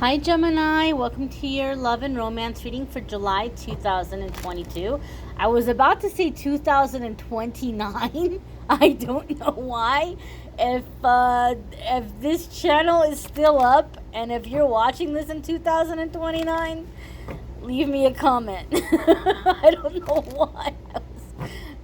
Hi Gemini, welcome to your love and romance reading for July 2022. I was about to say 2029. I don't know why. If this channel is still up and if you're watching this in 2029, leave me a comment. I don't know why.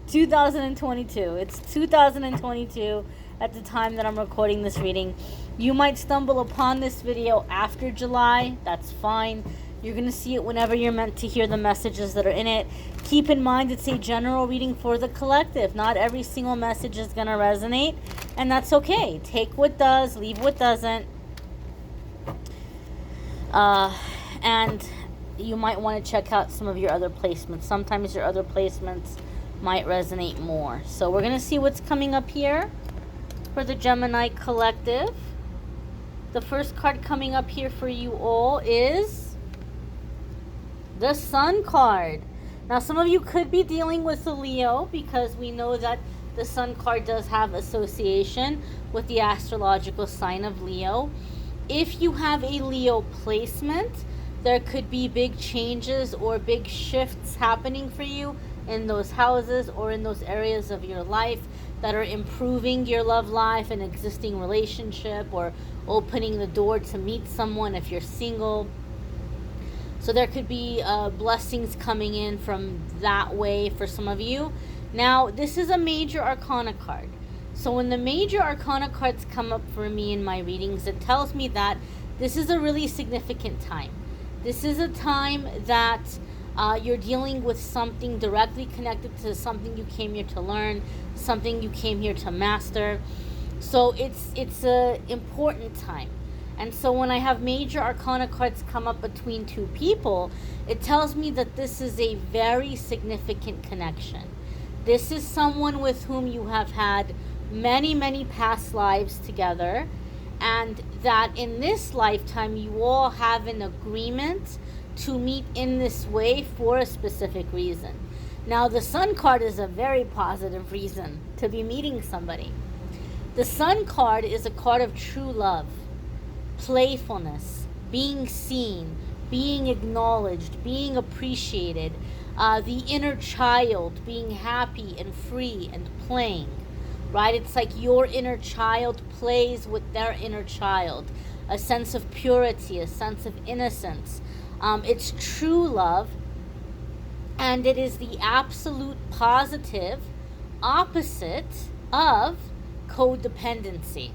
2022. It's 2022 at the time that I'm recording this reading. You might stumble upon this video after July. That's fine. You're going to see it whenever you're meant to hear the messages that are in it. Keep in mind it's a general reading for the collective. Not every single message is going to resonate, and that's okay. Take what does, leave what doesn't. And you might want to check out some of your other placements. Sometimes your other placements might resonate more. So we're going to see what's coming up here for the Gemini collective. The first card coming up here for you all is the Sun card. Now, some of you could be dealing with a Leo because we know that the Sun card does have association with the astrological sign of Leo. If you have a Leo placement, there could be big changes or big shifts happening for you in those houses or in those areas of your life that are improving your love life, an existing relationship, or opening the door to meet someone if you're single. So there could be blessings coming in from that way for some of you. Now, this is a major arcana card. So when the major arcana cards come up for me in my readings, it tells me that this is a really significant time. This is a time that you're dealing with something directly connected to something you came here to learn, something you came here to master. So it's a important time. And so when I have major arcana cards come up between two people, it tells me that this is a very significant connection. This is someone with whom you have had many, many past lives together, and that in this lifetime you all have an agreement to meet in this way for a specific reason. Now, the Sun card is a very positive reason to be meeting somebody. The Sun card is a card of true love, playfulness, being seen, being acknowledged, being appreciated, the inner child being happy and free and playing, right? It's like your inner child plays with their inner child, a sense of purity, a sense of innocence. It's true love, and it is the absolute positive opposite of codependency.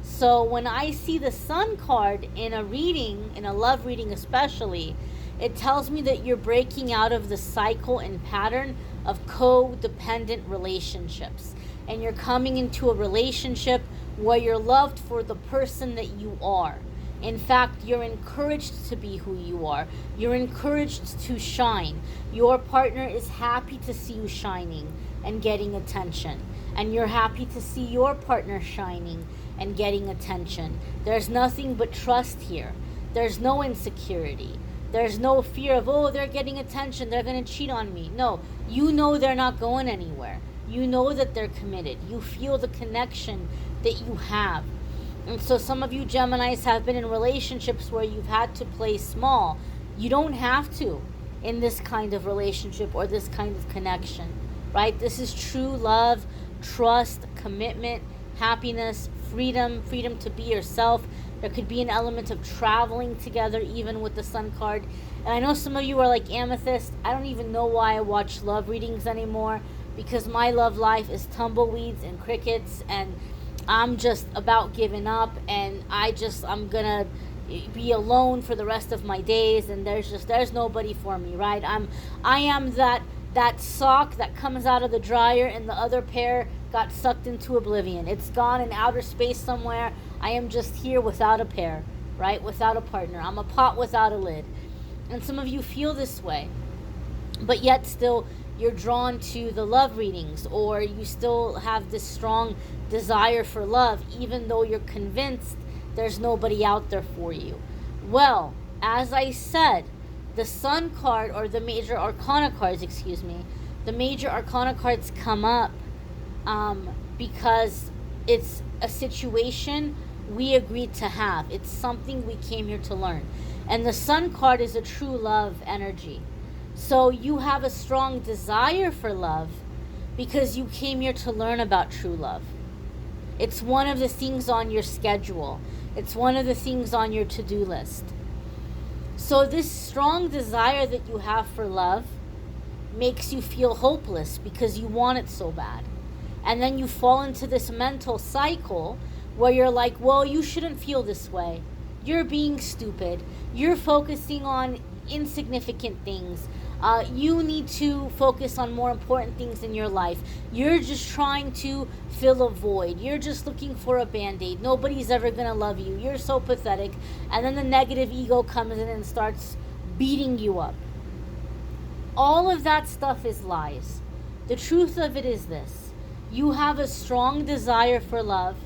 So when I see the Sun card in a reading, in a love reading especially, it tells me that you're breaking out of the cycle and pattern of codependent relationships. And you're coming into a relationship where you're loved for the person that you are. In fact, you're encouraged to be who you are. You're encouraged to shine. Your partner is happy to see you shining and getting attention. And you're happy to see your partner shining and getting attention. There's nothing but trust here. There's no insecurity. There's no fear of, oh, they're getting attention, they're going to cheat on me. No, you know they're not going anywhere. You know that they're committed. You feel the connection that you have. And so some of you Geminis have been in relationships where you've had to play small. You don't have to in this kind of relationship or this kind of connection, right? This is true love, trust, commitment, happiness, freedom to be yourself. There could be an element of traveling together even with the Sun card. And I know some of you are like, Amethyst, I don't even know why I watch love readings anymore, because my love life is tumbleweeds and crickets, and I'm just about giving up, and I'm gonna be alone for the rest of my days, and there's nobody for me, right? I am that sock that comes out of the dryer and the other pair got sucked into oblivion. It's gone in outer space somewhere. I am just here without a pair, right? Without a partner. I'm a pot without a lid. And some of you feel this way, but yet still you're drawn to the love readings, or you still have this strong desire for love, even though you're convinced there's nobody out there for you. Well, as I said, the Sun card, or the major arcana cards, the major arcana cards come up because it's a situation we agreed to have. It's something we came here to learn. And the Sun card is a true love energy. So you have a strong desire for love because you came here to learn about true love. It's one of the things on your schedule. It's one of the things on your to-do list. So this strong desire that you have for love makes you feel hopeless because you want it so bad. And then you fall into this mental cycle where you're like, well, you shouldn't feel this way. You're being stupid. You're focusing on insignificant things. You need to focus on more important things in your life. You're just trying to fill a void. You're just looking for a band-aid. Nobody's ever going to love you. You're so pathetic. And then the negative ego comes in and starts beating you up. All of that stuff is lies. The truth of it is this. You have a strong desire for love.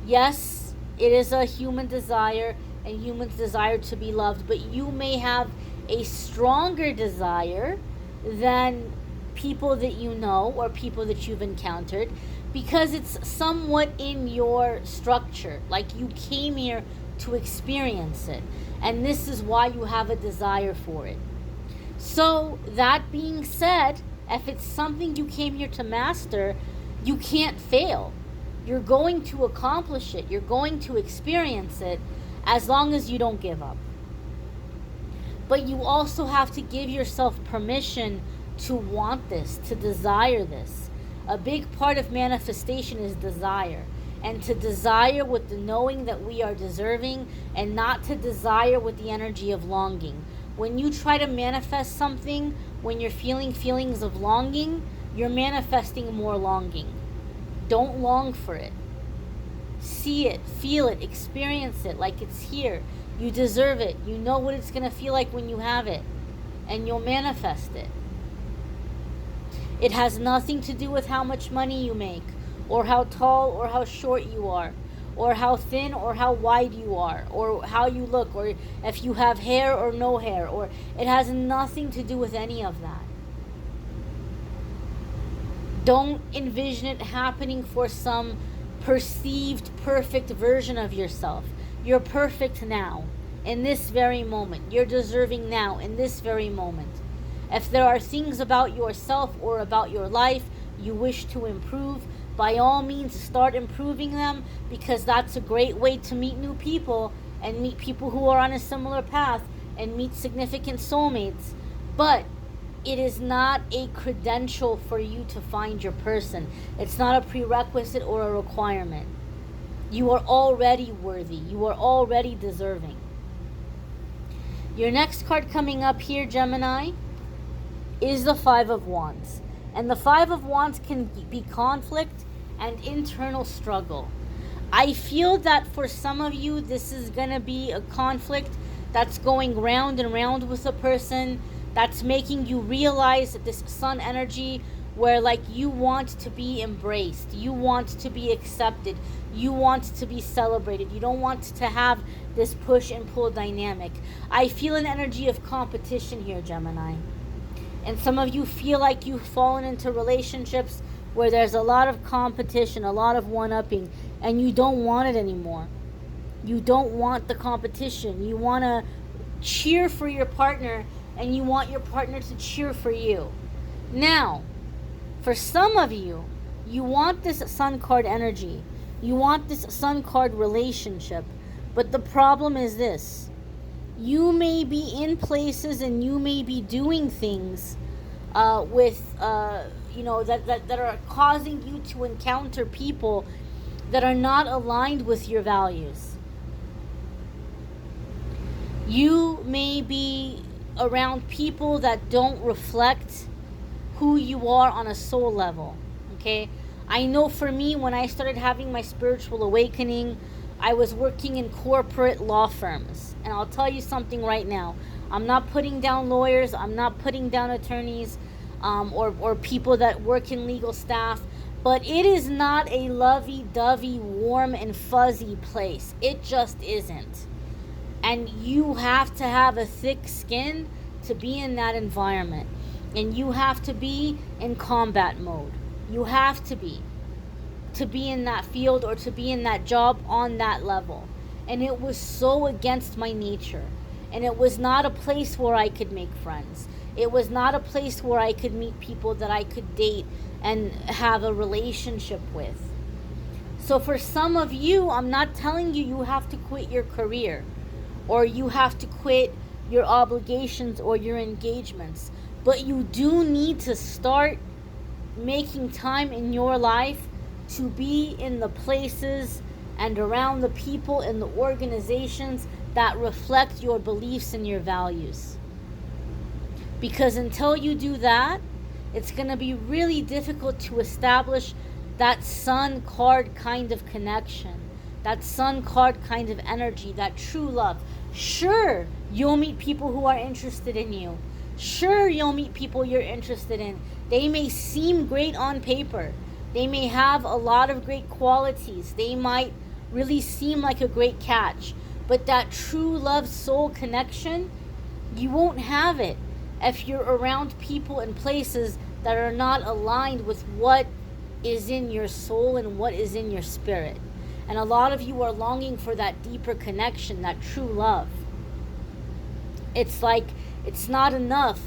Yes, it is a human desire, and humans desire to be loved, but you may have a stronger desire than people that you know or people that you've encountered because it's somewhat in your structure. Like you came here to experience it, and this is why you have a desire for it. So that being said, if it's something you came here to master, you can't fail. You're going to accomplish it. You're going to experience it as long as you don't give up. But you also have to give yourself permission to want this, to desire this. A big part of manifestation is desire. And to desire with the knowing that we are deserving, and not to desire with the energy of longing. When you try to manifest something, when you're feeling feelings of longing, you're manifesting more longing. Don't long for it. See it, feel it, experience it like it's here. You deserve it. You know what it's going to feel like when you have it. And you'll manifest it. It has nothing to do with how much money you make, or how tall or how short you are, or how thin or how wide you are, or how you look, or if you have hair or no hair, or it has nothing to do with any of that. Don't envision it happening for some perceived perfect version of yourself. You're perfect now, in this very moment. You're deserving now, in this very moment. If there are things about yourself or about your life you wish to improve, by all means start improving them, because that's a great way to meet new people and meet people who are on a similar path and meet significant soulmates. But it is not a credential for you to find your person. It's not a prerequisite or a requirement. You are already worthy. You are already deserving. Your next card coming up here, Gemini, is the Five of Wands. And the Five of Wands can be conflict and internal struggle. I feel that for some of you, this is going to be a conflict that's going round and round with a person, that's making you realize this Sun energy where like you want to be embraced, you want to be accepted, you want to be celebrated, you don't want to have this push and pull dynamic. I feel an energy of competition here, Gemini. And some of you feel like you've fallen into relationships where there's a lot of competition, a lot of one-upping, and you don't want it anymore. You don't want the competition. You want to cheer for your partner, and you want your partner to cheer for you. Now, for some of you, you want this Sun card energy. You want this Sun card relationship. But the problem is this. You may be in places and you may be doing things that are causing you to encounter people that are not aligned with your values. You may be around people that don't reflect who you are on a soul level. Okay? I know for me, when I started having my spiritual awakening, I was working in corporate law firms. And I'll tell you something right now. I'm not putting down lawyers. I'm not putting down attorneys or people that work in legal staff. But it is not a lovey-dovey, warm and fuzzy place. It just isn't. And you have to have a thick skin to be in that environment. And you have to be in combat mode. You have to be. to be in that field or to be in that job on that level. And it was so against my nature. And it was not a place where I could make friends. It was not a place where I could meet people that I could date and have a relationship with. So for some of you, I'm not telling you you have to quit your career or you have to quit your obligations or your engagements. But you do need to start making time in your life to be in the places and around the people and the organizations that reflect your beliefs and your values. Because until you do that, it's going to be really difficult to establish that sun card kind of connection, that sun card kind of energy, that true love. Sure, you'll meet people who are interested in you. Sure, you'll meet people you're interested in. They may seem great on paper. They may have a lot of great qualities. They might really seem like a great catch. But that true love soul connection, you won't have it if you're around people and places that are not aligned with what is in your soul and what is in your spirit. And a lot of you are longing for that deeper connection, that true love. It's like, it's not enough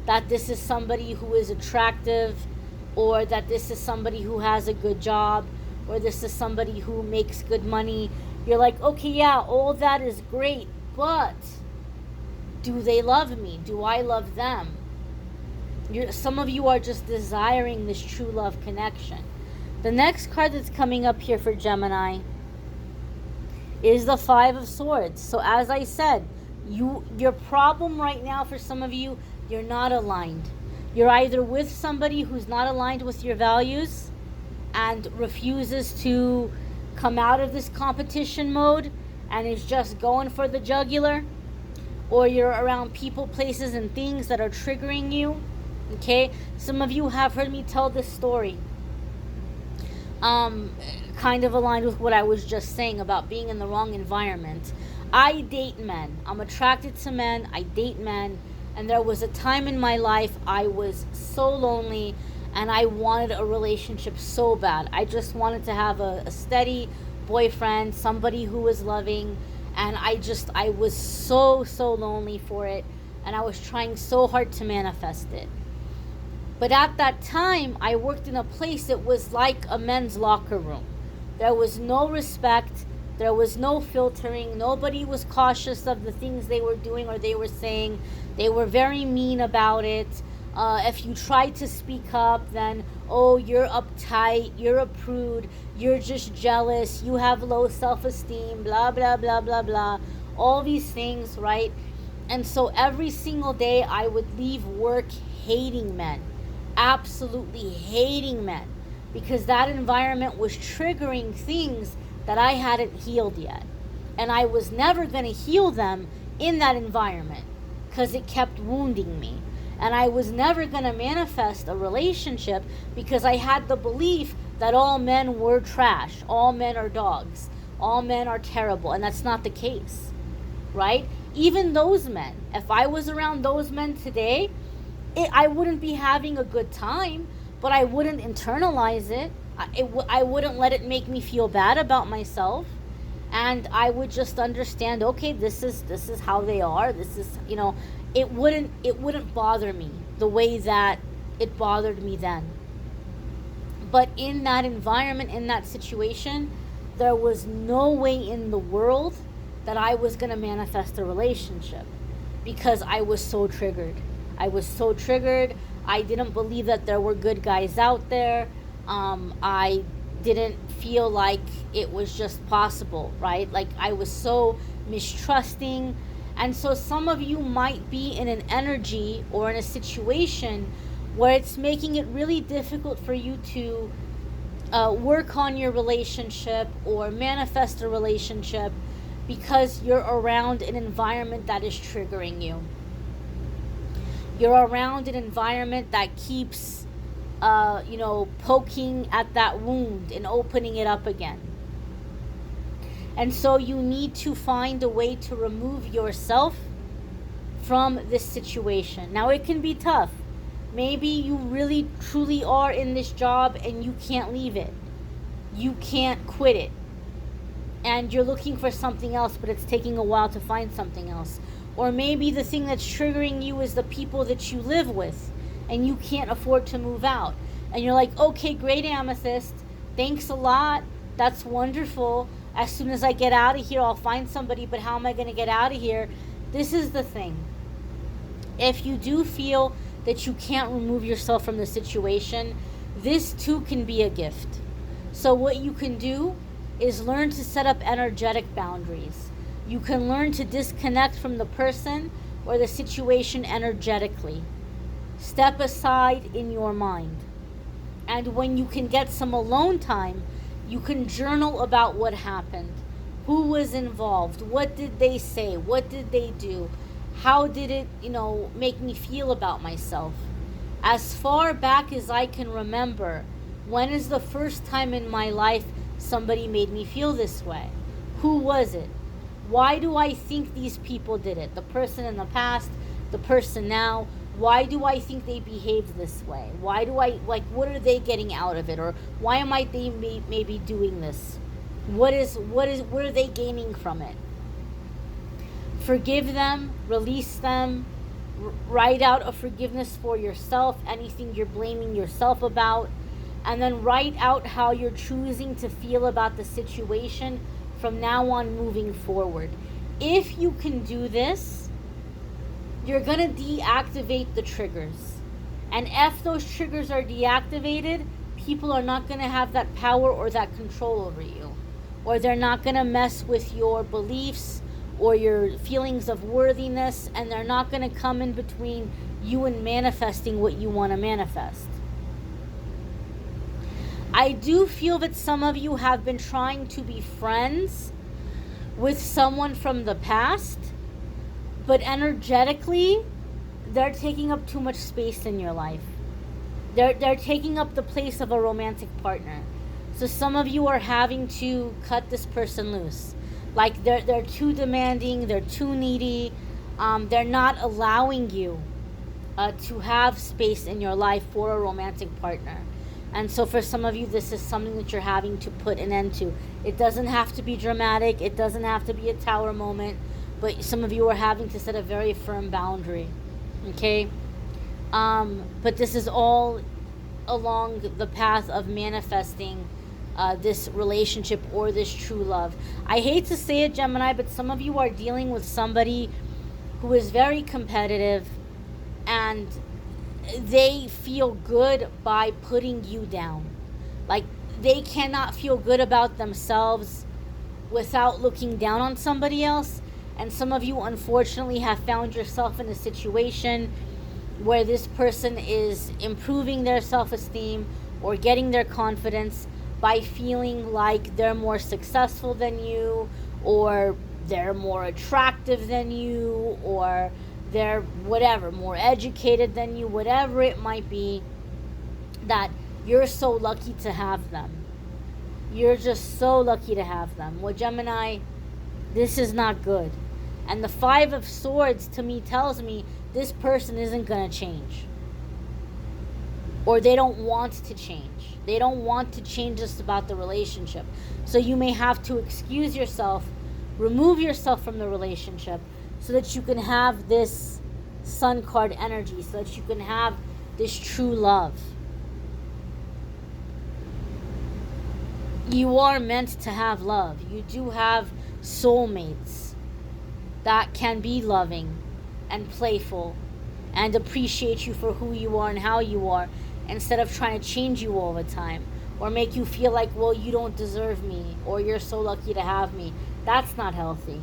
that this is somebody who is attractive, or that this is somebody who has a good job, or this is somebody who makes good money. You're like, okay, yeah, all that is great, but do they love me? Do I love them? Some of you are just desiring this true love connection. The next card that's coming up here for Gemini is the Five of Swords. So as I said, your problem right now for some of you, you're not aligned. You're either with somebody who's not aligned with your values and refuses to come out of this competition mode and is just going for the jugular, or you're around people, places, and things that are triggering you. Okay? Some of you have heard me tell this story. Kind of aligned with what I was just saying about being in the wrong environment. I date men. I'm attracted to men. I date men. And there was a time in my life I was so lonely and I wanted a relationship so bad. I just wanted to have a steady boyfriend, somebody who was loving. And I was so lonely for it. And I was trying so hard to manifest it. But at that time, I worked in a place that was like a men's locker room. There was no respect. There was no filtering. Nobody was cautious of the things they were doing or they were saying. They were very mean about it. If you tried to speak up, then, oh, you're uptight, you're a prude, you're just jealous, you have low self-esteem, blah, blah, blah, blah, blah. All these things, right? And so every single day I would leave work hating men. Absolutely hating men, because that environment was triggering things that I hadn't healed yet, and I was never going to heal them in that environment because it kept wounding me. And I was never going to manifest a relationship because I had the belief that all men were trash, all men are dogs, all men are terrible, and that's not the case, right? Even those men, if I was around those men today, I wouldn't be having a good time, but I wouldn't internalize it. I wouldn't let it make me feel bad about myself, and I would just understand, okay, this is how they are. This is, it wouldn't bother me the way that it bothered me then. But in that environment, in that situation, there was no way in the world that I was going to manifest a relationship because I was so triggered. I didn't believe that there were good guys out there. I didn't feel like it was just possible, right? Like I was so mistrusting. And so some of you might be in an energy or in a situation where it's making it really difficult for you to work on your relationship or manifest a relationship because you're around an environment that is triggering you. You're around an environment that keeps, poking at that wound and opening it up again. And so you need to find a way to remove yourself from this situation. Now, it can be tough. Maybe you really, truly are in this job and you can't leave it. you can't quit it. And you're looking for something else, but it's taking a while to find something else. Or maybe the thing that's triggering you is the people that you live with, and you can't afford to move out. And you're like, okay, great, Amethyst. Thanks a lot. That's wonderful. As soon as I get out of here, I'll find somebody, but how am I going to get out of here? This is the thing. If you do feel that you can't remove yourself from the situation, this too can be a gift. So what you can do is learn to set up energetic boundaries. You can learn to disconnect from the person or the situation energetically. Step aside in your mind. And when you can get some alone time, you can journal about what happened. Who was involved? What did they say? What did they do? How did it, make me feel about myself? As far back as I can remember, when is the first time in my life somebody made me feel this way? Who was it? Why do I think these people did it? The person in the past, the person now. Why do I think they behaved this way? Why do I, what are they getting out of it? Or why am I they maybe doing this? What are they gaining from it? Forgive them, release them, write out a forgiveness for yourself, anything you're blaming yourself about, and then write out how you're choosing to feel about the situation from now on moving forward. If you can do this, you're going to deactivate the triggers. And if those triggers are deactivated, people are not going to have that power or that control over you. Or they're not going to mess with your beliefs or your feelings of worthiness, and they're not going to come in between you and manifesting what you want to manifest. I do feel that some of you have been trying to be friends with someone from the past, but energetically, they're taking up too much space in your life. They're taking up the place of a romantic partner. So some of you are having to cut this person loose. Like they're too demanding, they're too needy. They're not allowing you to have space in your life for a romantic partner. And so for some of you, this is something that you're having to put an end to. It doesn't have to be dramatic. It doesn't have to be a tower moment. But some of you are having to set a very firm boundary. Okay? But this is all along the path of manifesting this relationship or this true love. I hate to say it, Gemini, but some of you are dealing with somebody who is very competitive, and they feel good by putting you down. Like, they cannot feel good about themselves without looking down on somebody else. And some of you, unfortunately, have found yourself in a situation where this person is improving their self-esteem or getting their confidence by feeling like they're more successful than you, or they're more attractive than you, or they're whatever, more educated than you, whatever it might be, that you're so lucky to have them. You're just so lucky to have them. Well, Gemini, this is not good. And the Five of Swords to me tells me this person isn't going to change. Or they don't want to change. They don't want to change this about the relationship. So you may have to excuse yourself, remove yourself from the relationship, so that you can have this Sun card energy, so that you can have this true love. You are meant to have love. You do have soulmates that can be loving and playful and appreciate you for who you are and how you are, instead of trying to change you all the time or make you feel like, well, you don't deserve me, or you're so lucky to have me. That's not healthy.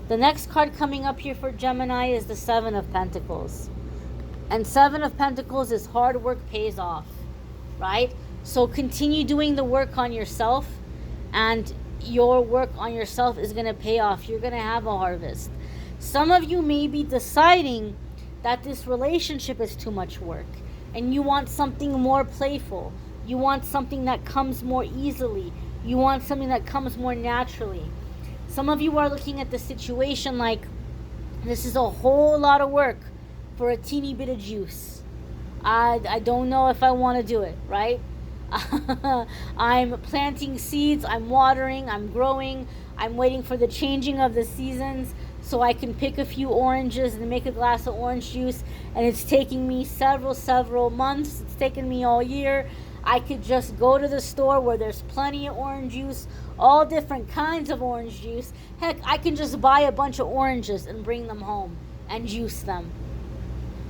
The next card coming up here for Gemini is the Seven of Pentacles. And Seven of Pentacles is hard work pays off, right? So continue doing the work on yourself, and your work on yourself is going to pay off. You're going to have a harvest. Some of you may be deciding that this relationship is too much work, and you want something more playful. You want something that comes more easily. You want something that comes more naturally. Some of you are looking at the situation like, this is a whole lot of work for a teeny bit of juice. I don't know if I want to do it, right? I'm planting seeds, I'm watering, I'm growing, I'm waiting for the changing of the seasons so I can pick a few oranges and make a glass of orange juice, and it's taking me several months. It's taken me all year. I could just go to the store where there's plenty of orange juice, all different kinds of orange juice. Heck, I can just buy a bunch of oranges and bring them home and juice them.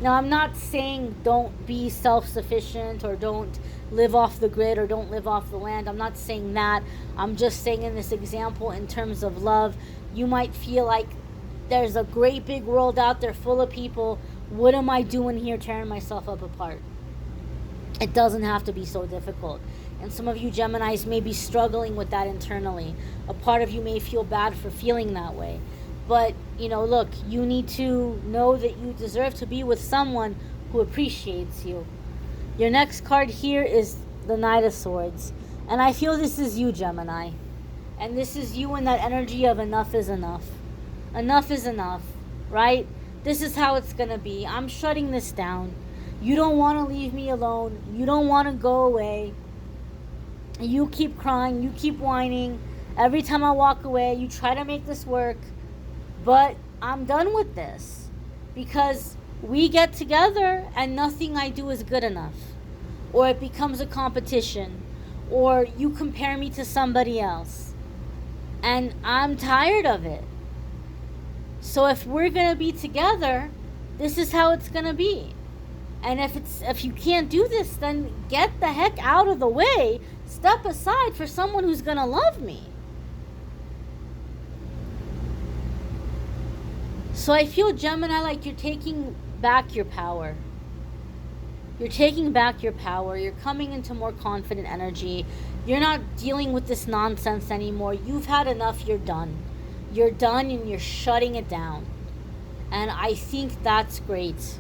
Now, I'm not saying don't be self-sufficient or don't live off the grid or don't live off the land. I'm not saying that. I'm just saying in this example, in terms of love, you might feel like there's a great big world out there full of people. What am I doing here tearing myself up apart? It doesn't have to be so difficult. And some of you Geminis may be struggling with that internally. A part of you may feel bad for feeling that way. But, look, you need to know that you deserve to be with someone who appreciates you. Your next card here is the Knight of Swords. And I feel this is you, Gemini. And this is you in that energy of enough is enough. Enough is enough, right? This is how it's going to be. I'm shutting this down. You don't want to leave me alone. You don't want to go away. You keep crying. You keep whining. Every time I walk away, you try to make this work. But I'm done with this because we get together and nothing I do is good enough, or it becomes a competition, or you compare me to somebody else, and I'm tired of it. So if we're gonna be together, this is how it's gonna be. And if you can't do this, then get the heck out of the way. Step aside for someone who's gonna love me. So I feel, Gemini, like you're taking back your power. You're taking back your power. You're coming into more confident energy. You're not dealing with this nonsense anymore. You've had enough. You're done. You're done and you're shutting it down. And I think that's great.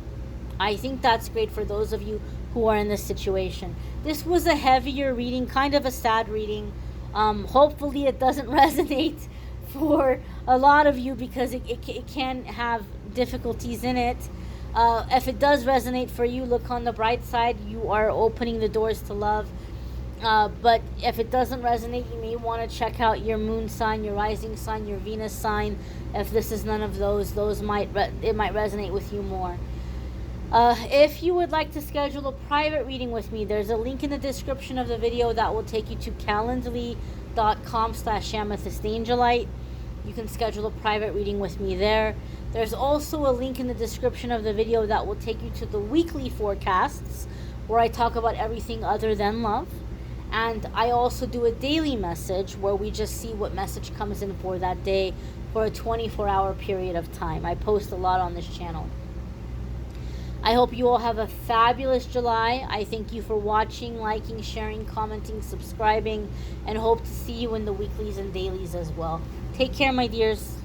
I think that's great for those of you who are in this situation. This was a heavier reading, kind of a sad reading. Hopefully it doesn't resonate for a lot of you because it can have difficulties in it. If it does resonate for you, look on the bright side. You are opening the doors to love. But if it doesn't resonate, you may want to check out your moon sign, your rising sign, your Venus sign. If this is none of those it might resonate with you more. If you would like to schedule a private reading with me, there's a link in the description of the video that will take you to calendly.com/amethystangelite. You can schedule a private reading with me there. There's also a link in the description of the video that will take you to the weekly forecasts, where I talk about everything other than love. And I also do a daily message where we just see what message comes in for that day for a 24-hour period of time. I post a lot on this channel. I hope you all have a fabulous July. I thank you for watching, liking, sharing, commenting, subscribing, and hope to see you in the weeklies and dailies as well. Take care, my dears.